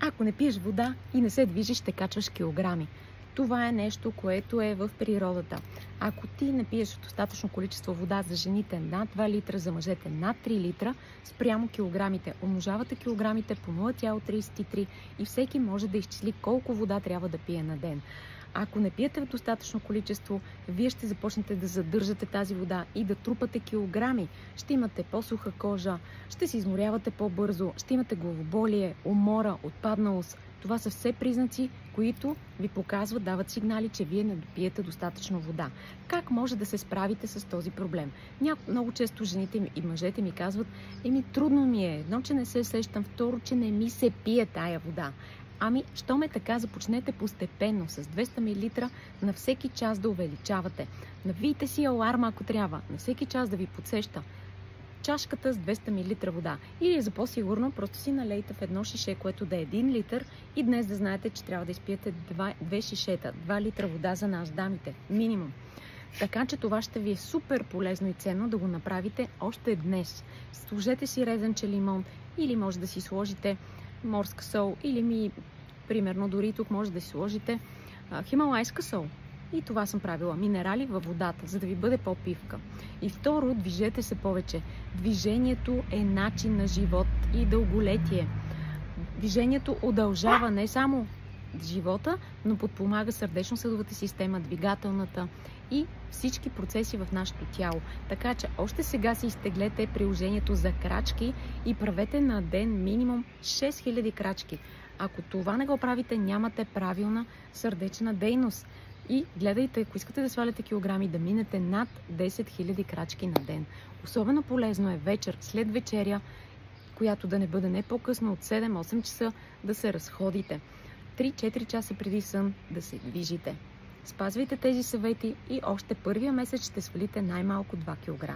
Ако не пиеш вода и не се движиш, ще качваш килограми. Това е нещо, което е в природата. Ако ти не пиеш достатъчно количество вода, за жените над 2 литра, за мъжете над 3 литра, спрямо килограмите. Умножавате килограмите по 0,33 и всеки може да изчисли колко вода трябва да пие на ден. Ако не пиете в достатъчно количество, вие ще започнете да задържате тази вода и да трупате килограми. Ще имате по-суха кожа, ще се изморявате по-бързо, ще имате главоболие, умора, отпадналост. Това са все признаци, които ви показват, дават сигнали, че вие не допиете достатъчно вода. Как може да се справите с този проблем? Много често жените и мъжете ми казват: трудно ми е, едно, че не се сещам, второ, че не ми се пие тая вода. Щом е така, започнете постепенно с 200 мл на всеки час да увеличавате. Навийте си аларма, ако трябва, на всеки час да ви подсеща чашката с 200 мл вода. Или за по-сигурно, просто си налейте в едно шише, което да е 1 литър, и днес да знаете, че трябва да изпиете 2 шишета, 2 литра вода за нас, дамите, минимум. Така че това ще ви е супер полезно и ценно да го направите още днес. Сложете си резенче лимон, или може да си сложите морска сол, или примерно дори тук може да си сложите хималайска сол. И това съм правила. Минерали във водата, за да ви бъде по-пивка. И второ, движете се повече. Движението е начин на живот и дълголетие. Движението удължава не само живота, но подпомага сърдечно-съдовата система, двигателната и всички процеси в нашето тяло. Така че още сега си изтеглете приложението за крачки и правете на ден минимум 6000 крачки. Ако това не го правите, нямате правилна сърдечна дейност. И гледайте, ако искате да сваляте килограми, да минете над 10 000 крачки на ден. Особено полезно е вечер, след вечеря, която да не бъде не по-късно от 7-8 часа, да се разходите. 3-4 часа преди сън да се движите. Спазвайте тези съвети и още първия месец ще свалите най-малко 2 кг.